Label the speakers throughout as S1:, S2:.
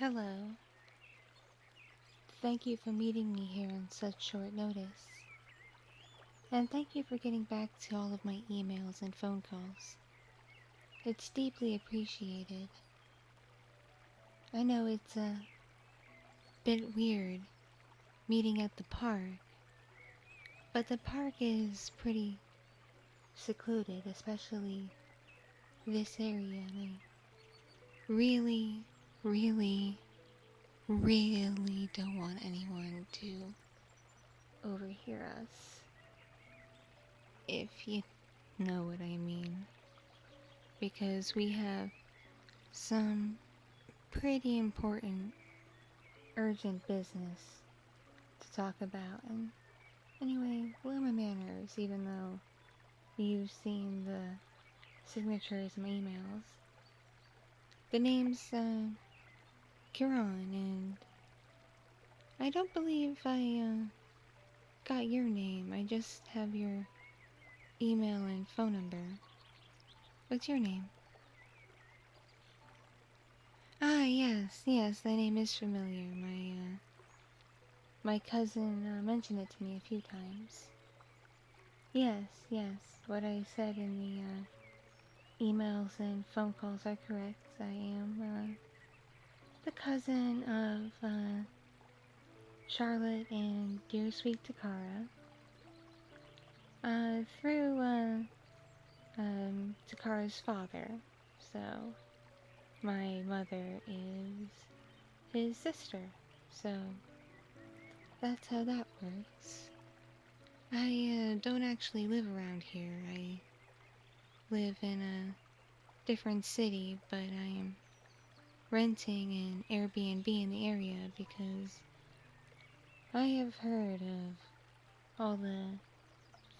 S1: Hello. Thank you for meeting me here on such short notice. And thank you for getting back to all of my emails and phone calls. It's deeply appreciated. I know it's a bit weird meeting at the park, but the park is pretty secluded, especially this area, and I really, really, really don't want anyone to overhear us, if you know what I mean, because we have some pretty important, urgent business to talk about. And anyway, below my manners, even though you've seen the signatures in my emails. The name's Kiran, and I don't believe I got your name. I just have your email and phone number. What's your name? Ah, yes, that name is familiar. My cousin mentioned it to me a few times. Yes, what I said in the emails and phone calls are correct. I am the cousin of Charlotte and dear sweet Takara. Through Takara's father. So, my mother is his sister. So, that's how that works. I don't actually live around here. I live in a different city, but I am renting an Airbnb in the area because I have heard of all the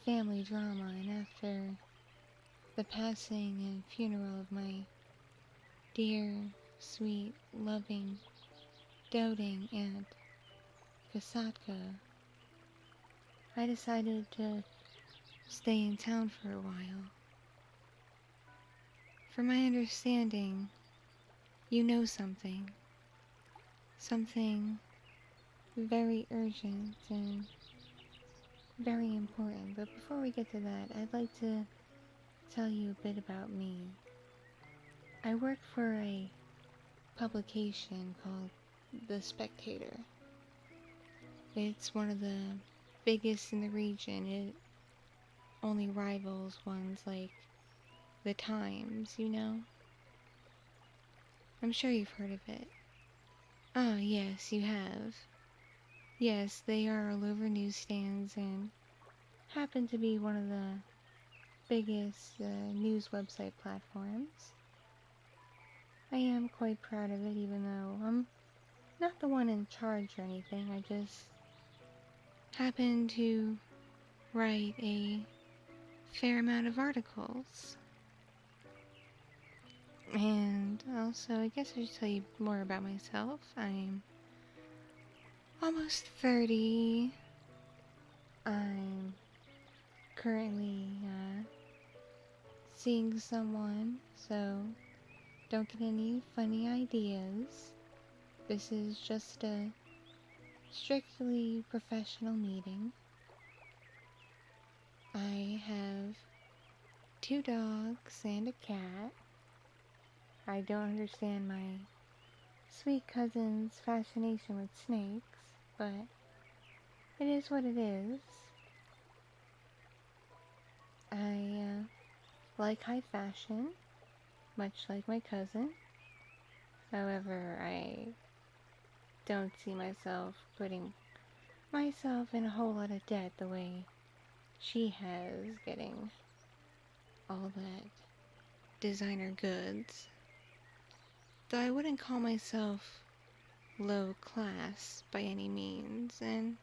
S1: family drama, and after the passing and funeral of my dear, sweet, loving, doting Aunt Kasatka, I decided to stay in town for a while. From my understanding, you know something very urgent and very important. But before we get to that, I'd like to tell you a bit about me. I work for a publication called The Spectator. It's one of the biggest in the region. It only rivals ones like The Times, you know? I'm sure you've heard of it. Ah, yes, you have. Yes, they are all over newsstands and happen to be one of the biggest news website platforms. I am quite proud of it, even though I'm not the one in charge or anything. I just happen to write a fair amount of articles. And also, I guess I should tell you more about myself. I'm almost 30. I'm currently seeing someone, so don't get any funny ideas. This is just a strictly professional meeting. I have 2 dogs and a cat. I don't understand my sweet cousin's fascination with snakes, but it is what it is. I like high fashion, much like my cousin. However, I don't see myself putting myself in a whole lot of debt the way she has, getting all that designer goods. Though I wouldn't call myself low class by any means, and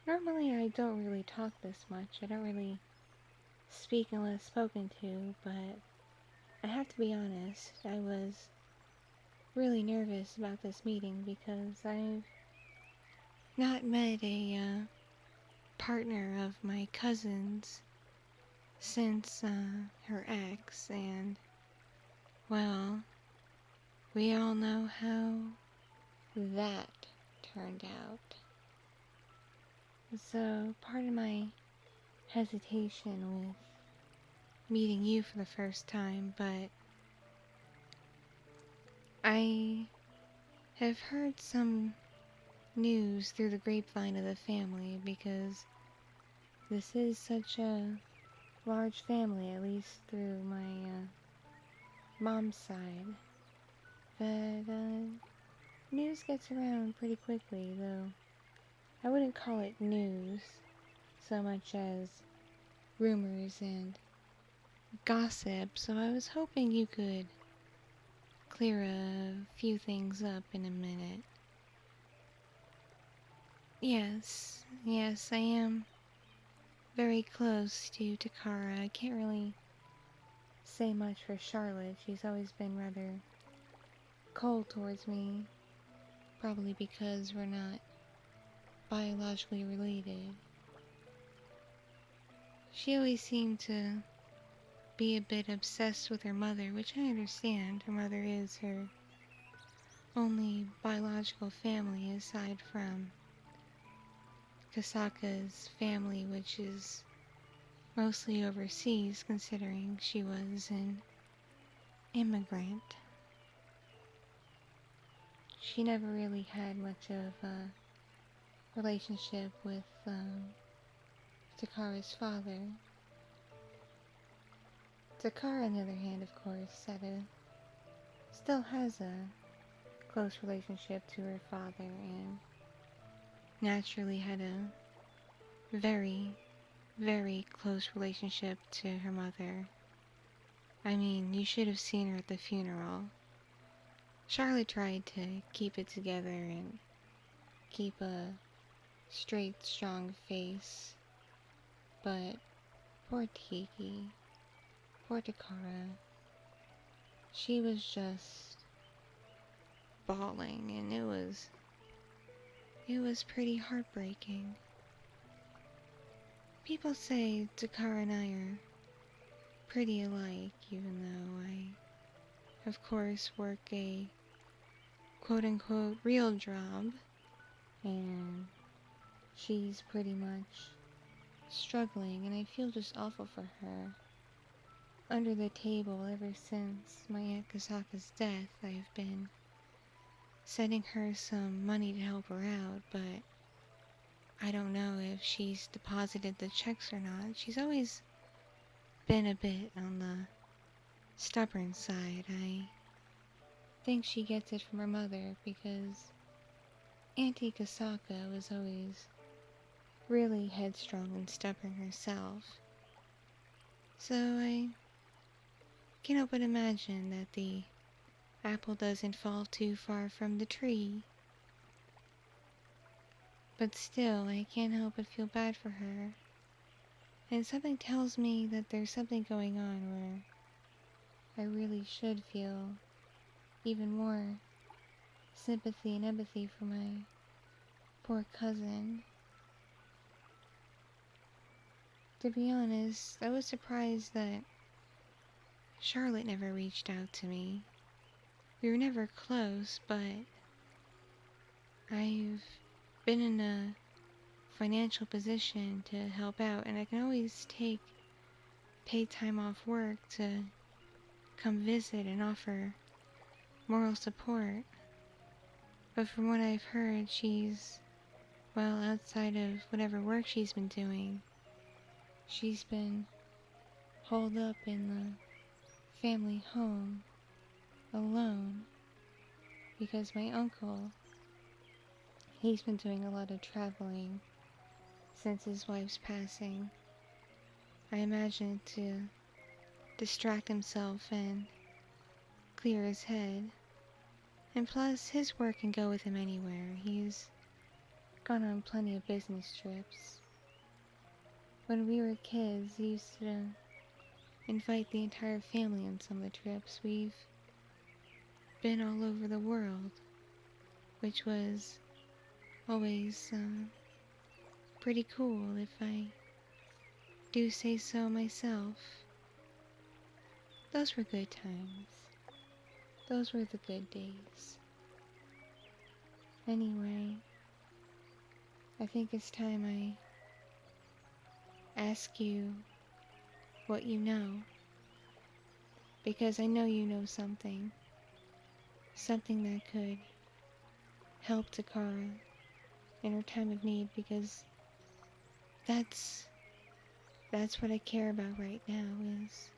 S1: normally I don't really talk this much. I don't really speak unless spoken to, but I have to be honest, I was really nervous about this meeting because I've not met a partner of my cousin's since her ex, and well, we all know how that turned out. So, part of my hesitation with meeting you for the first time, but I have heard some news through the grapevine of the family because this is such a large family, at least through my mom's side, that news gets around pretty quickly, though I wouldn't call it news so much as rumors and gossip, so I was hoping you could clear a few things up in a minute. Yes, I am very close to Takara. I can't really say much for Charlotte. She's always been rather cold towards me, probably because we're not biologically related. She always seemed to be a bit obsessed with her mother, which I understand. Her mother is her only biological family aside from Kasaka's family, which is mostly overseas considering she was an immigrant. She never really had much of a relationship with Takara's father. Takara, on the other hand, of course, still has a close relationship to her father and naturally had a very, very close relationship to her mother. I mean, you should have seen her at the funeral. Charlotte tried to keep it together and keep a straight, strong face, but poor Tiki, poor Takara, she was just bawling, and it was pretty heartbreaking. People say Takara and I are pretty alike, even though I, of course, work a quote-unquote real job, and she's pretty much struggling, and I feel just awful for her. Under the table, ever since my Aunt Kasaka's death, I've been sending her some money to help her out, but I don't know if she's deposited the checks or not. She's always been a bit on the stubborn side. I think she gets it from her mother because Auntie Kasaka was always really headstrong and stubborn herself. So I can't help but imagine that the apple doesn't fall too far from the tree. But still, I can't help but feel bad for her. And something tells me that there's something going on where I really should feel even more sympathy and empathy for my poor cousin. To be honest, I was surprised that Charlotte never reached out to me. We were never close, but I've been in a financial position to help out, and I can always take paid time off work to come visit and offer moral support. But from what I've heard, she's, well, outside of whatever work she's been doing, she's been holed up in the family home alone because my uncle, he's been doing a lot of traveling since his wife's passing. I imagine to distract himself and clear his head. And plus, his work can go with him anywhere. He's gone on plenty of business trips. When we were kids, he used to invite the entire family on some of the trips. We've been all over the world, which was always pretty cool if I do say so myself. Those were good times. Those were the good days. Anyway, I think it's time I ask you what you know. Because I know you know something. Something that could help Takara in her time of need, because that's what I care about right now, is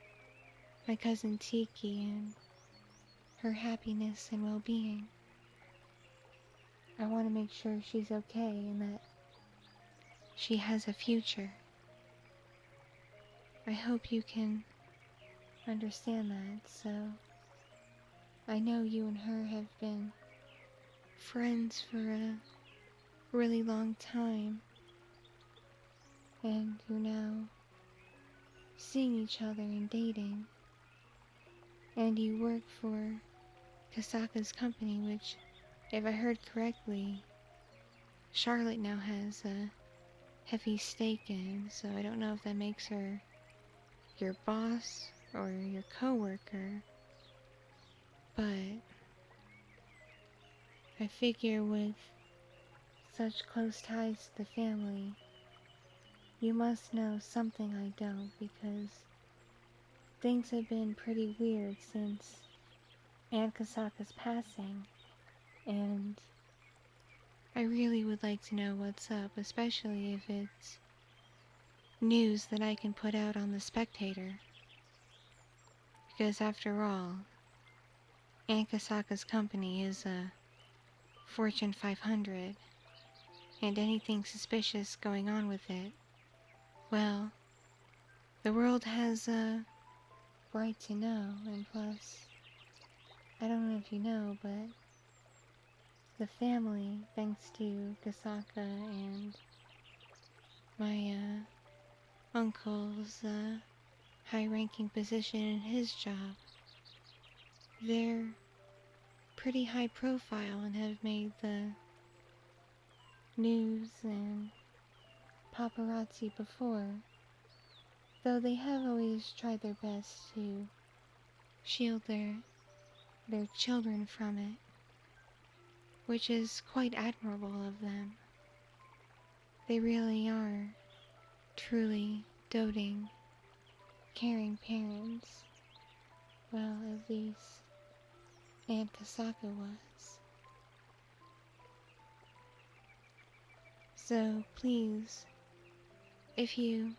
S1: my cousin Tiki and her happiness and well-being. I want to make sure she's okay and that she has a future. I hope you can understand that. So I know you and her have been friends for a really long time, and you're now seeing each other and dating, and you work for Kasaka's company, which, if I heard correctly, Charlotte now has a heavy stake in, so I don't know if that makes her your boss or your co-worker, but I figure with such close ties to the family, you must know something I don't, because things have been pretty weird since Aunt Kasaka's passing, and I really would like to know what's up, especially if it's news that I can put out on the Spectator. Because after all, Aunt Kasaka's company is a Fortune 500, and anything suspicious going on with it, well, the world has a right to know. And plus, I don't know if you know, but the family, thanks to Kasaka and my uncle's high-ranking position in his job, they're pretty high profile and have made the news and paparazzi before, though they have always tried their best to shield their children from it, which is quite admirable of them. They really are truly doting, caring parents. Well, at least Aunt Kasaka was. So please, if you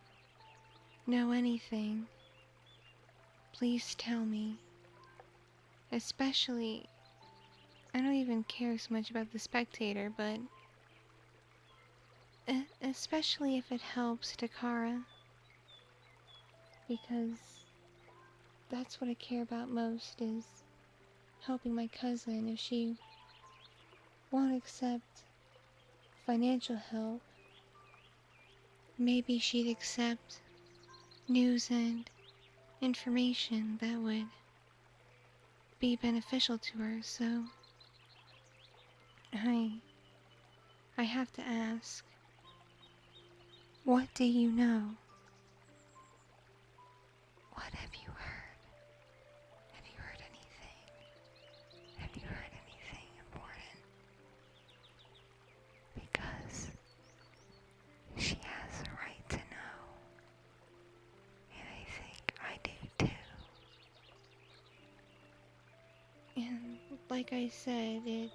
S1: know anything, please tell me. Especially, I don't even care so much about the Spectator, but especially if it helps Takara, because that's what I care about most, is helping my cousin. If she won't accept financial help, maybe she'd accept news and information that would be beneficial to her. So I have to ask, what do you know? What have you heard? Have you heard anything? Have you heard anything important? Because she has a right to know. And I think I do too. And like I said, it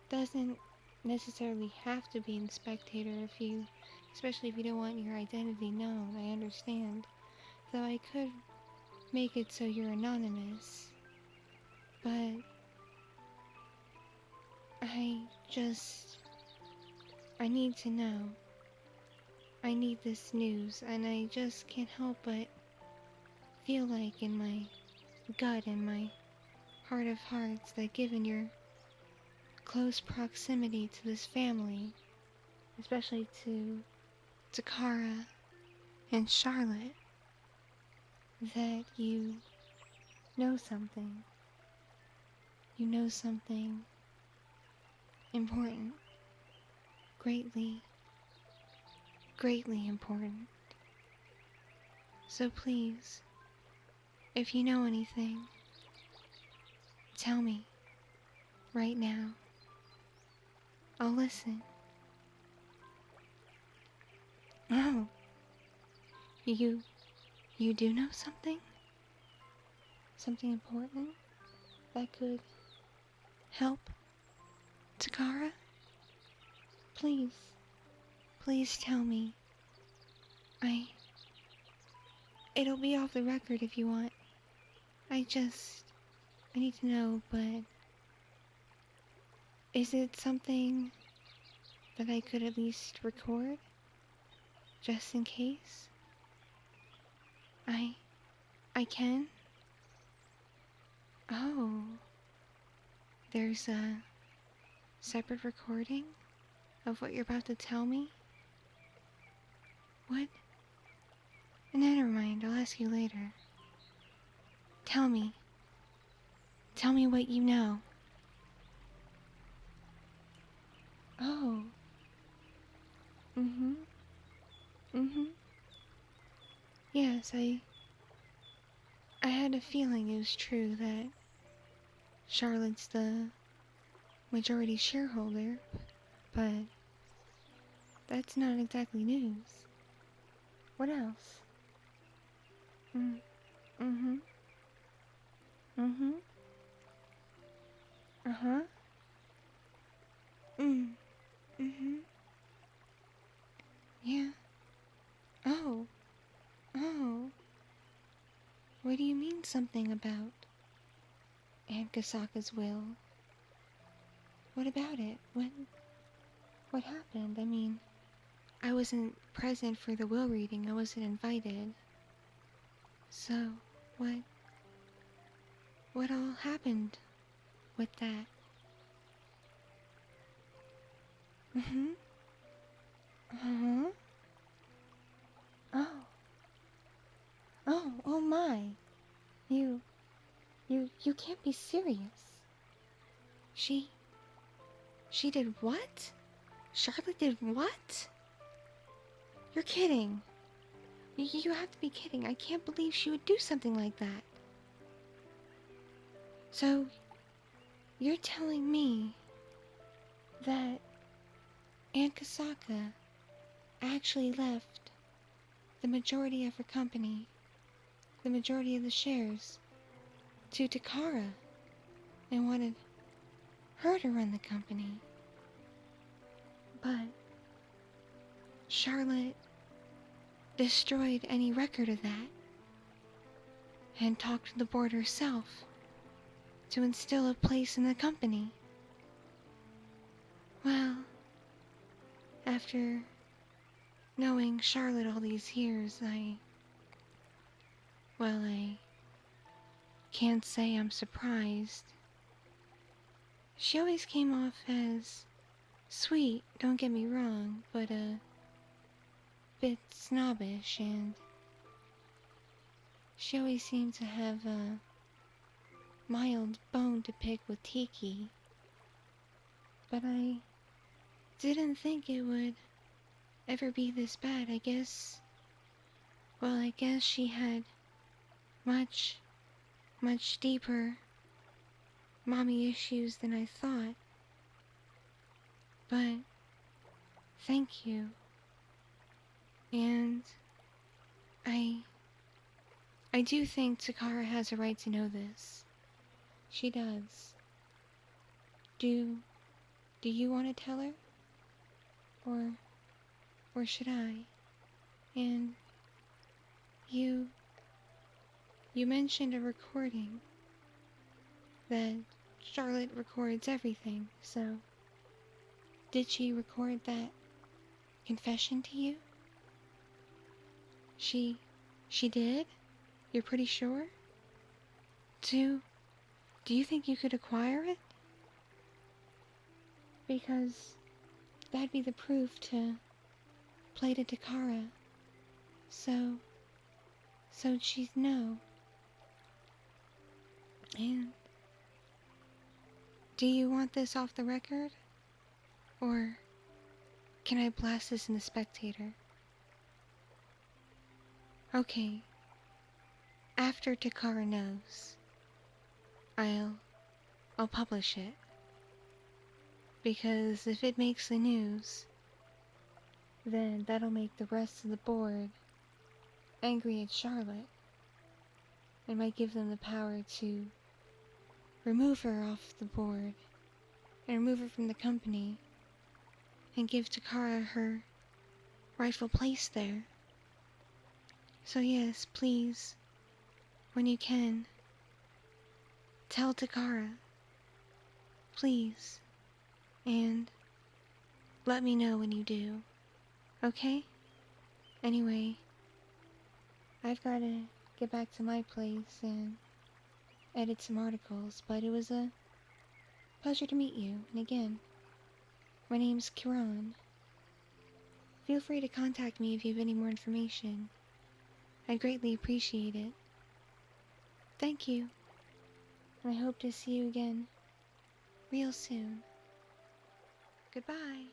S1: doesn't necessarily have to be in Spectator especially if you don't want your identity known. I understand. Though I could make it so you're anonymous. But I need to know. I need this news, and I just can't help but feel like in my gut and my heart of hearts that given your close proximity to this family, especially to Takara and Charlotte, that you know something. You know something important. Greatly, greatly important. So please, if you know anything, Tell me. Right now. I'll listen. Oh. You do know something? Something important that could help Takara? Please. Please tell me. It'll be off the record if you want. I need to know, but is it something that I could at least record? Just in case? I can? Oh. There's a separate recording of what you're about to tell me? What? Never mind, I'll ask you later. Tell me. Tell me what you know. Oh. Mm-hmm. Mm-hmm. Yes, I had a feeling it was true that Charlotte's the majority shareholder, but that's not exactly news. What else? Mm-hmm. Mm-hmm. Uh-huh. Mm-hmm. Yeah. Oh. Oh. What do you mean something about Aunt Kasaka's will? What about it? What happened? I mean, I wasn't present for the will reading. I wasn't invited. So, what all happened with that? Mm-hmm. Uh-huh. Oh. Oh my. You can't be serious. She did what? Charlotte did what? You're kidding. You have to be kidding. I can't believe she would do something like that. So, you're telling me that Aunt Kasaka actually left the majority of her company, the majority of the shares, to Takara and wanted her to run the company. But Charlotte destroyed any record of that and talked to the board herself to instill a place in the company. Well, after knowing Charlotte all these years, I can't say I'm surprised. She always came off as sweet, don't get me wrong, but a bit snobbish, and she always seemed to have a mild bone to pick with Tiki. But I didn't think it would ever be this bad. I guess she had much deeper mommy issues than I thought. But thank you. And I do think Takara has a right to know this. She does. Do you want to tell her? Or should I? And you mentioned a recording that Charlotte records everything, so did she record that confession to you? She did? You're pretty sure? Do you think you could acquire it? Because that'd be the proof to play to Takara. So she'd know. And do you want this off the record? Or can I blast this in the Spectator? Okay. After Takara knows, I'll I'll publish it. Because if it makes the news, then that'll make the rest of the board angry at Charlotte. It might give them the power to remove her off the board and remove her from the company and give Takara her rightful place there. So yes, please, when you can, tell Takara, please, and let me know when you do, okay? Anyway, I've gotta get back to my place and edit some articles, but it was a pleasure to meet you, and again, my name's Kiran. Feel free to contact me if you have any more information. I'd greatly appreciate it. Thank you, and I hope to see you again real soon. Goodbye.